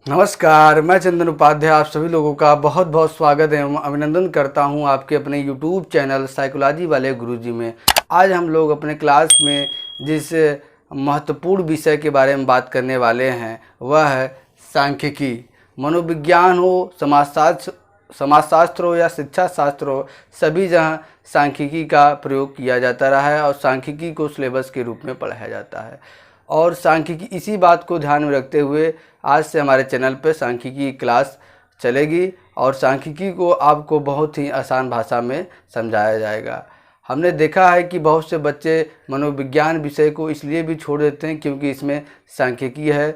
नमस्कार, मैं चंदन उपाध्याय आप सभी लोगों का बहुत बहुत स्वागत है एवं अभिनंदन करता हूं आपके अपने YouTube चैनल साइकोलॉजी वाले गुरुजी में। आज हम लोग अपने क्लास में जिस महत्वपूर्ण विषय के बारे में बात करने वाले हैं वह है सांख्यिकी। मनोविज्ञान हो, समाजशास्त्र हो या शिक्षा शास्त्र हो, सभी जहाँ सांख्यिकी का प्रयोग किया जाता रहा है और सांख्यिकी को सिलेबस के रूप में पढ़ाया जाता है। और सांख्यिकी, इसी बात को ध्यान में रखते हुए आज से हमारे चैनल पर सांख्यिकी क्लास चलेगी और सांख्यिकी को आपको बहुत ही आसान भाषा में समझाया जाएगा। हमने देखा है कि बहुत से बच्चे मनोविज्ञान विषय को इसलिए भी छोड़ देते हैं क्योंकि इसमें सांख्यिकी है,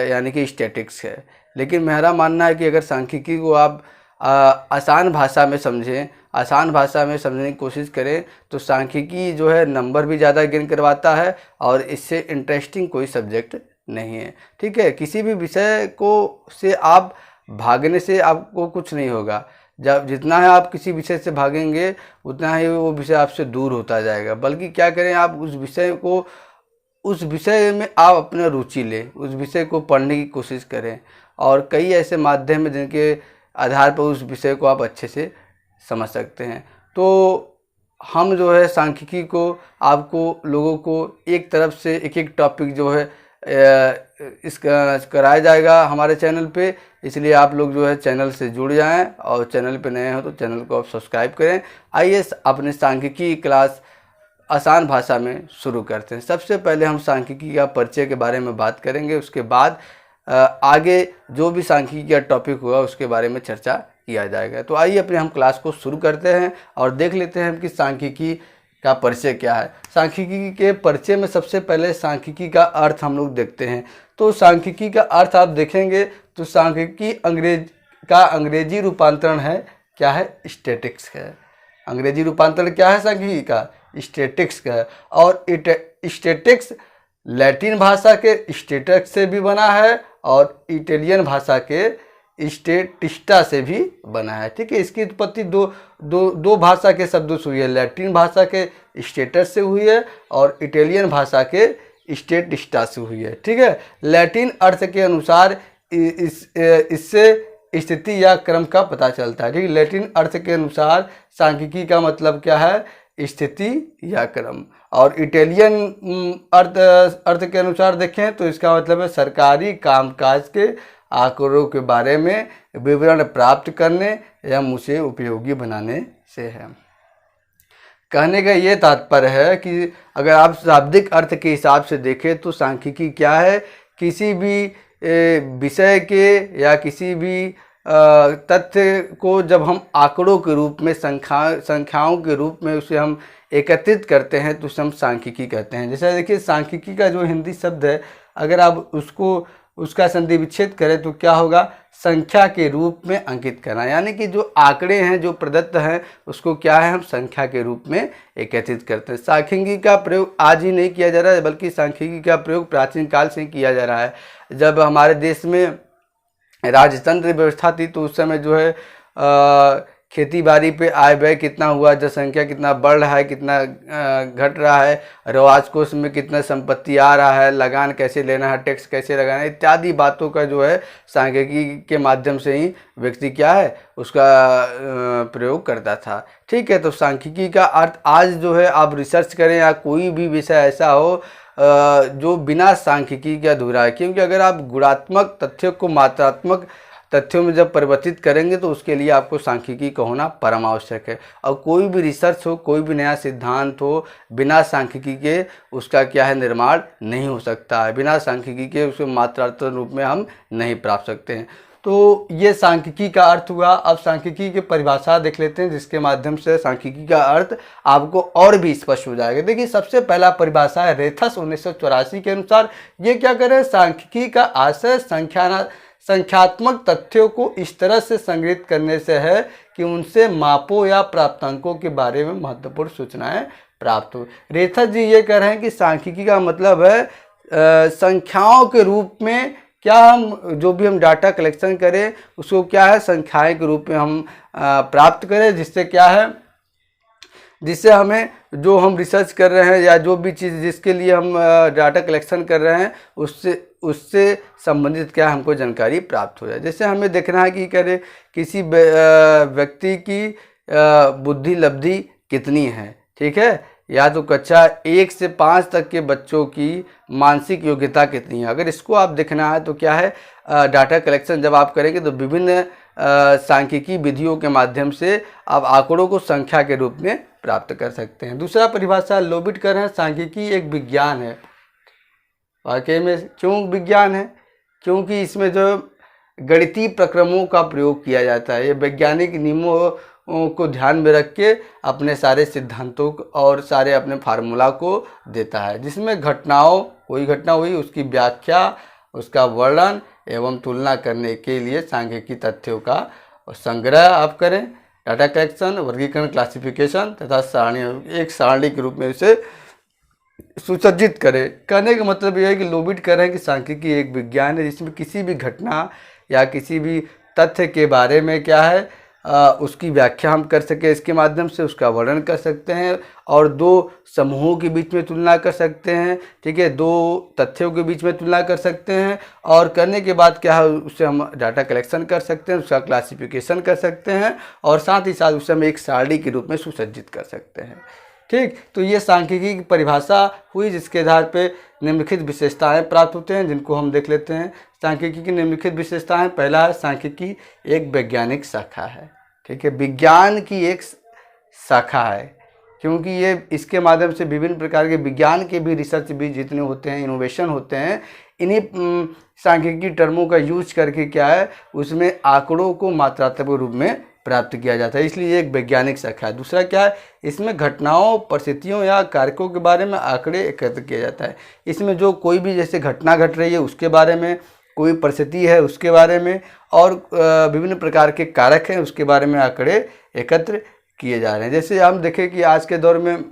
यानी कि स्टैटिक्स है। लेकिन मेरा मानना है कि अगर सांख्यिकी को आप आसान भाषा में समझें, आसान भाषा में समझने की कोशिश करें तो सांख्यिकी जो है नंबर भी ज़्यादा गेन करवाता है और इससे इंटरेस्टिंग कोई सब्जेक्ट नहीं है। ठीक है, किसी भी विषय को से आप भागने से आपको कुछ नहीं होगा। जब जितना है आप किसी विषय से भागेंगे उतना ही वो विषय आपसे दूर होता जाएगा। बल्कि क्या करें, आप उस विषय में आप अपना रुचि लें, उस विषय को पढ़ने की कोशिश करें और कई ऐसे माध्यम हैं जिनके आधार पर उस विषय को आप अच्छे से समझ सकते हैं। तो हम जो है सांख्यिकी को आपको लोगों को एक तरफ से एक टॉपिक जो है इसका कराया जाएगा हमारे चैनल पे। इसलिए आप लोग जो है चैनल से जुड़ जाएं और चैनल पे नए हो तो चैनल को आप सब्सक्राइब करें। आइए अपने सांख्यिकी क्लास आसान भाषा में शुरू करते हैं। सबसे पहले हम सांख्यिकी का परिचय के बारे में बात करेंगे, उसके बाद आगे जो भी सांख्यिकी का टॉपिक होगा उसके बारे में चर्चा किया जाएगा। तो आइए अपने हम क्लास को शुरू करते हैं और देख लेते हैं कि सांख्यिकी का परिचय क्या है। सांख्यिकी के परिचय में सबसे पहले सांख्यिकी का अर्थ हम लोग देखते हैं। तो सांख्यिकी का अर्थ आप देखेंगे तो सांख्यिकी अंग्रेजी रूपांतरण है, क्या है? स्टैटिक्स है। अंग्रेजी रूपांतरण क्या है सांख्यिकी का? स्टैटिक्स का है। और स्टैटिक्स लैटिन भाषा के स्टेटस से भी बना है और इटालियन भाषा के स्टेटिस्टा से भी बना है। ठीक है, इसकी उत्पत्ति दो भाषा के शब्दों से हुई है। लैटिन भाषा के स्टेटस से हुई है और इटालियन भाषा के स्टेटिस्टा से हुई है। ठीक है, लैटिन अर्थ के अनुसार इससे स्थिति या क्रम का पता चलता है। ठीक है, लैटिन अर्थ के अनुसार सांख्यिकी का मतलब क्या है? स्थिति या क्रम। और इटालियन अर्थ के अनुसार देखें तो इसका मतलब है सरकारी कामकाज के आंकड़ों के बारे में विवरण प्राप्त करने या उसे उपयोगी बनाने से है। कहने का ये तात्पर्य है कि अगर आप शाब्दिक अर्थ के हिसाब से देखें तो सांख्यिकी क्या है? किसी भी विषय के या किसी भी तथ्य को जब हम आंकड़ों के रूप में संख्याओं के रूप में उसे हम एकत्रित करते हैं तो उसे हम सांख्यिकी कहते हैं। जैसे देखिए, सांख्यिकी का जो हिंदी शब्द है, अगर आप उसका संधि विच्छेद करें तो क्या होगा? संख्या के रूप में अंकित करना। यानी कि जो आंकड़े हैं, जो प्रदत्त हैं, उसको क्या है? हम संख्या के रूप में एकत्रित करते हैं। सांख्यिकी का प्रयोग आज ही नहीं किया जा रहा है, बल्कि सांख्यिकी का प्रयोग प्राचीन काल से किया जा रहा है। जब हमारे देश में राजतंत्र व्यवस्था थी तो उस समय जो है खेती बाड़ी पे आय व्यय कितना हुआ, जनसंख्या कितना बढ़ रहा है, कितना घट रहा है, राजकोष में कितना संपत्ति आ रहा है, लगान कैसे लेना है, टैक्स कैसे लगाना है, इत्यादि बातों का जो है सांख्यिकी के माध्यम से ही व्यक्ति क्या है उसका प्रयोग करता था। ठीक है, तो सांख्यिकी का अर्थ आज जो है आप रिसर्च करें या कोई भी विषय ऐसा हो जो बिना सांख्यिकी के अधूरा है। क्योंकि अगर आप गुणात्मक तथ्यों को मात्रात्मक तथ्यों में जब परिवर्तित करेंगे तो उसके लिए आपको सांख्यिकी का होना परम आवश्यक है। और कोई भी रिसर्च हो, कोई भी नया सिद्धांत हो, बिना सांख्यिकी के उसका क्या है निर्माण नहीं हो सकता है। बिना सांख्यिकी के उसे मात्रात्मक रूप में हम नहीं प्राप्त सकते हैं। तो ये सांख्यिकी का अर्थ हुआ। अब सांख्यिकी की परिभाषा देख लेते हैं जिसके माध्यम से सांख्यिकी का अर्थ आपको और भी स्पष्ट हो जाएगा। देखिए, सबसे पहला परिभाषा है रेथस 1984 के अनुसार। ये क्या करें? सांख्यिकी का आशय संख्यात्मक तथ्यों को इस तरह से संग्रहित करने से है कि उनसे मापों या प्राप्तांकों के बारे में महत्वपूर्ण सूचनाएं प्राप्त हो। रेथस जी ये कह रहे हैं कि सांख्यिकी का मतलब है संख्याओं के रूप में क्या हम जो भी हम डाटा कलेक्शन करें उसको क्या है संख्याएं के रूप में हम प्राप्त करें, जिससे क्या है, जिससे हमें जो हम रिसर्च कर रहे हैं या जो भी चीज़ जिसके लिए हम डाटा कलेक्शन कर रहे हैं उससे संबंधित क्या हमको जानकारी प्राप्त हो जाए। जैसे हमें देखना है कि करे किसी व्यक्ति की बुद्धि लब्धि कितनी है, ठीक है, या तो कक्षा 1 से 5 तक के बच्चों की मानसिक योग्यता कितनी है। अगर इसको आप देखना है तो क्या है, डाटा कलेक्शन जब आप करेंगे तो विभिन्न सांख्यिकी विधियों के माध्यम से आप आंकड़ों को संख्या के रूप में प्राप्त कर सकते हैं। दूसरा परिभाषा लोबिट कर रहे हैं, सांख्यिकी एक विज्ञान है। वाकई में क्यों विज्ञान है? क्योंकि इसमें जो गणितीय प्रक्रमों का प्रयोग किया जाता है। ये वैज्ञानिक नियमों को ध्यान में रख के अपने सारे सिद्धांतों और सारे अपने फार्मूला को देता है, जिसमें घटनाओं, कोई घटना हुई उसकी व्याख्या, उसका वर्णन एवं तुलना करने के लिए सांख्यिकी तथ्यों का संग्रह आप करें। डाटा कलेक्शन, वर्गीकरण, क्लासिफिकेशन तथा सारणी, एक सारणी के रूप में इसे सुसज्जित करें। कहने का मतलब यह है कि लोबिट कर रहे हैं कि सांख्यिकी एक विज्ञान है जिसमें किसी भी घटना या किसी भी तथ्य के बारे में क्या है उसकी व्याख्या हम कर सके, इसके माध्यम से उसका वर्णन कर सकते हैं और दो समूहों के बीच में तुलना कर सकते हैं, ठीक है, दो तथ्यों के बीच में तुलना कर सकते हैं और करने के बाद क्या है उससे हम डाटा कलेक्शन कर सकते हैं, उसका क्लासिफिकेशन कर सकते हैं और साथ ही साथ उसे हम एक सारणी के रूप में सुसज्जित कर सकते हैं। ठीक, तो ये सांख्यिकी की परिभाषा हुई जिसके आधार पे निम्नलिखित विशेषताएं प्राप्त होते हैं, जिनको हम देख लेते हैं। सांख्यिकी की निम्नलिखित विशेषताएं, पहला है सांख्यिकी एक वैज्ञानिक शाखा है, ठीक है, विज्ञान की एक शाखा है, क्योंकि ये इसके माध्यम से विभिन्न प्रकार के विज्ञान के भी रिसर्च भी जितने होते हैं, इनोवेशन होते हैं, इन्हीं सांख्यिकी टर्मों का यूज करके क्या है उसमें आंकड़ों को मात्रात्मक रूप में प्राप्त किया जाता है, इसलिए एक वैज्ञानिक शाखा है। दूसरा क्या है, इसमें घटनाओं, परिस्थितियों या कारकों के बारे में आंकड़े एकत्र किया जाता है। इसमें जो कोई भी जैसे घटना घट रही है उसके बारे में, कोई परिस्थिति है उसके बारे में और विभिन्न प्रकार के कारक हैं उसके बारे में आंकड़े एकत्र किए जा रहे हैं। जैसे हम देखें कि आज के दौर में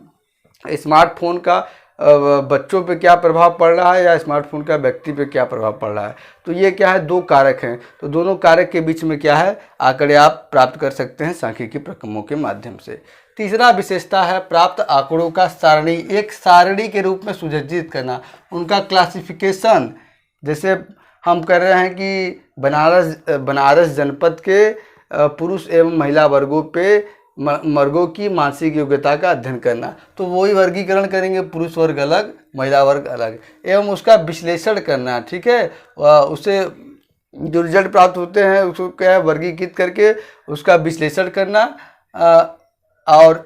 स्मार्टफोन का बच्चों पे क्या प्रभाव पड़ रहा है या स्मार्टफोन का व्यक्ति पे क्या प्रभाव पड़ रहा है, तो ये क्या है, दो कारक हैं, तो दोनों कारक के बीच में क्या है आंकड़े आप प्राप्त कर सकते हैं सांख्यिकी प्रक्रमों के माध्यम से। तीसरा विशेषता है प्राप्त आंकड़ों का सारणी, एक सारणी के रूप में सुसज्जित करना, उनका क्लासिफिकेशन। जैसे हम कर रहे हैं कि बनारस जनपद के पुरुष एवं महिला वर्गों की मानसिक योग्यता का अध्ययन करना, तो वही वर्गीकरण करेंगे, पुरुष वर्ग अलग, महिला वर्ग अलग, एवं उसका विश्लेषण करना, ठीक है, उसे जो रिजल्ट प्राप्त होते हैं उसको क्या है वर्गीकृत करके उसका विश्लेषण करना और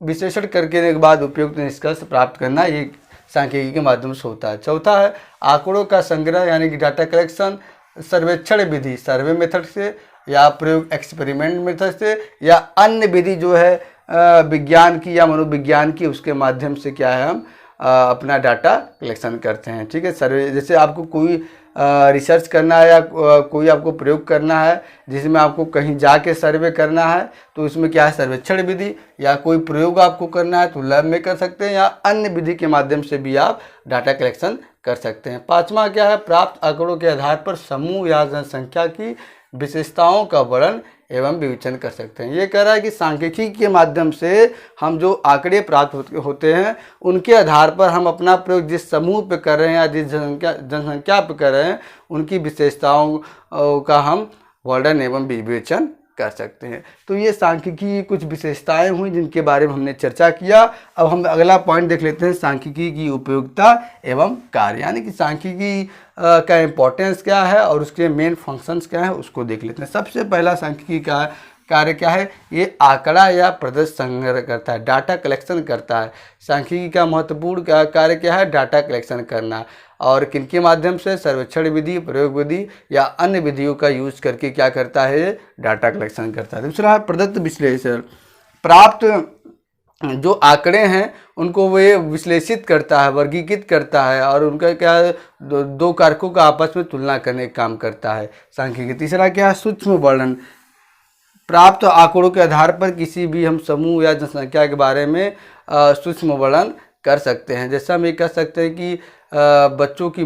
विश्लेषण करने के बाद उपयुक्त निष्कर्ष प्राप्त करना, ये सांख्यिकी के माध्यम से होता है। चौथा है आंकड़ों का संग्रह यानी कि डाटा कलेक्शन सर्वेक्षण विधि, सर्वे मेथड से या प्रयोग एक्सपेरिमेंट मेथड से या अन्य विधि जो है विज्ञान की या मनोविज्ञान की, उसके माध्यम से क्या है हम अपना डाटा कलेक्शन करते हैं, ठीक है। सर्वे, जैसे आपको कोई रिसर्च करना है या कोई आपको प्रयोग करना है जिसमें आपको कहीं जाके सर्वे करना है, तो इसमें क्या है सर्वेक्षण विधि, या कोई प्रयोग आपको करना है तो लैब में कर सकते हैं या अन्य विधि के माध्यम से भी आप डाटा कलेक्शन कर सकते हैं। पांचवा क्या है, प्राप्त आंकड़ों के आधार पर समूह या जनसंख्या की विशेषताओं का वर्णन एवं विवेचन कर सकते हैं। ये कह रहा है कि सांख्यिकी के माध्यम से हम जो आंकड़े प्राप्त होते हैं उनके आधार पर हम अपना प्रयोग जिस समूह पे कर रहे हैं या जिस जनसंख्या पे कर रहे हैं उनकी विशेषताओं का हम वर्णन एवं विवेचन कर सकते हैं। तो ये सांख्यिकी की कुछ विशेषताएं हुई जिनके बारे में हमने चर्चा किया। अब हम अगला पॉइंट देख लेते हैं, सांख्यिकी की उपयोगिता एवं कार्य, यानी कि सांख्यिकी का इम्पोर्टेंस क्या है और उसके मेन फंक्शंस क्या है उसको देख लेते हैं। सबसे पहला सांख्यिकी का कार्य क्या है, ये आंकड़ा या प्रदर्शन संग्रह करता है, डाटा कलेक्शन करता है। सांख्यिकी का महत्वपूर्ण कार्य क्या है, डाटा कलेक्शन करना, और किनके माध्यम से, सर्वेक्षण विधि, प्रयोग विधि या अन्य विधियों का यूज करके क्या करता है, डाटा कलेक्शन करता है। दूसरा है प्रदत्त विश्लेषण, प्राप्त जो आंकड़े हैं उनको वे विश्लेषित करता है, वर्गीकृत करता है और उनका क्या है दो कारकों का आपस में तुलना करने का काम करता है सांख्यिकी। तीसरा क्या है, सूक्ष्म वर्णन, प्राप्त आंकड़ों के आधार पर किसी भी हम समूह या जनसंख्या के बारे में सूक्ष्म वर्णन कर सकते हैं। जैसा हम ये कह सकते हैं कि बच्चों की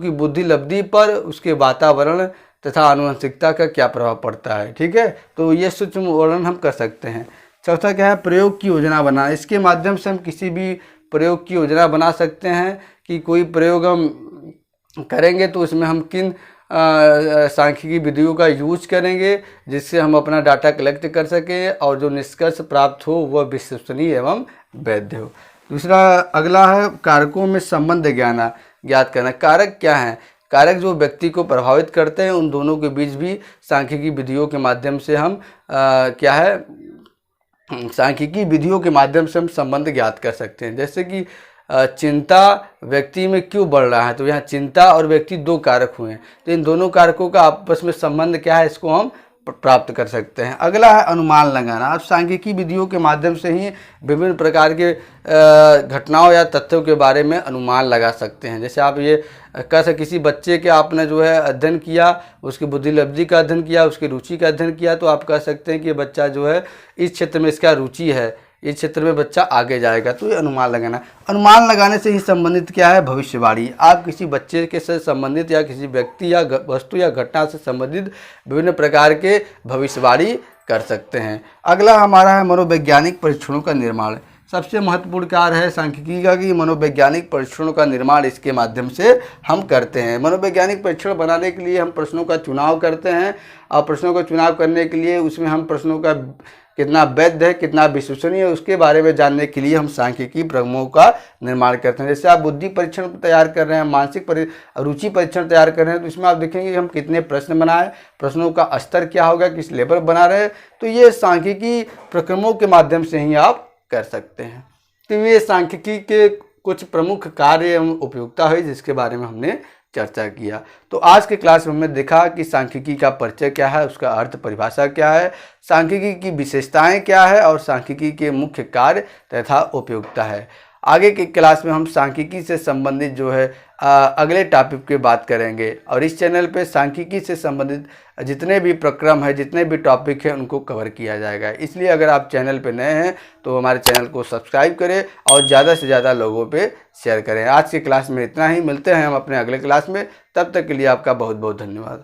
बुद्धि लब्धि पर उसके वातावरण तथा आनुवंशिकता का क्या प्रभाव पड़ता है, ठीक है, तो ये सूक्ष्म वर्णन हम कर सकते हैं। चौथा क्या है, प्रयोग की योजना बनाना। इसके माध्यम से हम किसी भी प्रयोग की योजना बना सकते हैं कि कोई प्रयोग हम करेंगे तो उसमें हम किन सांख्यिकी विधियों का यूज करेंगे जिससे हम अपना डाटा कलेक्ट कर सकें और जो निष्कर्ष प्राप्त हो वह विश्वसनीय एवं वैध हो। दूसरा अगला है कारकों में संबंध ज्ञात करना। कारक क्या हैं? कारक जो व्यक्ति को प्रभावित करते हैं उन दोनों के बीच भी सांख्यिकी विधियों के माध्यम से हम सांख्यिकी विधियों के माध्यम से हम संबंध ज्ञात कर सकते हैं। जैसे कि चिंता व्यक्ति में क्यों बढ़ रहा है, तो यहाँ चिंता और व्यक्ति दो कारक हुए हैं, तो इन दोनों कारकों का आपस में संबंध क्या है इसको हम प्राप्त कर सकते हैं। अगला है अनुमान लगाना। आप सांख्यिकी विधियों के माध्यम से ही विभिन्न प्रकार के घटनाओं या तथ्यों के बारे में अनुमान लगा सकते हैं। जैसे आप ये कैसे किसी बच्चे के आपने जो है अध्ययन किया, उसकी बुद्धि लब्धि का अध्ययन किया, उसकी रुचि का अध्ययन किया, तो आप कह सकते हैं कि ये बच्चा जो है इस क्षेत्र में इसका रुचि है, इस क्षेत्र में बच्चा आगे जाएगा, तो ये अनुमान लगाना। अनुमान लगाने से ही संबंधित क्या है, भविष्यवाणी। आप किसी बच्चे के से संबंधित या किसी व्यक्ति या वस्तु या घटना से संबंधित विभिन्न प्रकार के भविष्यवाणी कर सकते हैं। अगला हमारा है मनोवैज्ञानिक परीक्षणों का निर्माण। सबसे महत्वपूर्ण कार्य है सांख्यिकी का कि मनोवैज्ञानिक परीक्षणों का निर्माण इसके माध्यम से हम करते हैं। मनोवैज्ञानिक परीक्षण बनाने के लिए हम प्रश्नों का चुनाव करते हैं और प्रश्नों का चुनाव करने के लिए उसमें हम प्रश्नों का कितना वैध है, कितना विश्वसनीय है, उसके बारे में जानने के लिए हम सांख्यिकी प्रगमों का निर्माण करते हैं। जैसे आप बुद्धि परीक्षण तैयार कर रहे हैं, मानसिक रुचि परीक्षण तैयार कर रहे हैं, तो इसमें आप देखेंगे कि हम कितने प्रश्न बनाए, प्रश्नों का स्तर क्या होगा, किस लेवल बना रहे हैं, तो ये सांख्यिकी प्रक्रमों के माध्यम से ही आप कर सकते हैं। तो ये सांख्यिकी के कुछ प्रमुख कार्य एवं उपयोगिता है जिसके बारे में हमने चर्चा किया। तो आज के क्लास में हमने देखा कि सांख्यिकी का परिचय क्या है, उसका अर्थ परिभाषा क्या है, सांख्यिकी की विशेषताएं क्या है और सांख्यिकी के मुख्य कार्य तथा उपयोगिता है। आगे के क्लास में हम सांख्यिकी से संबंधित जो है अगले टॉपिक की बात करेंगे और इस चैनल पे सांख्यिकी से संबंधित जितने भी प्रक्रम है, जितने भी टॉपिक हैं उनको कवर किया जाएगा। इसलिए अगर आप चैनल पे नए हैं तो हमारे चैनल को सब्सक्राइब करें और ज़्यादा से ज़्यादा लोगों पे शेयर करें। आज की क्लास में इतना ही, मिलते हैं हम अपने अगले क्लास में, तब तक के लिए आपका बहुत बहुत धन्यवाद।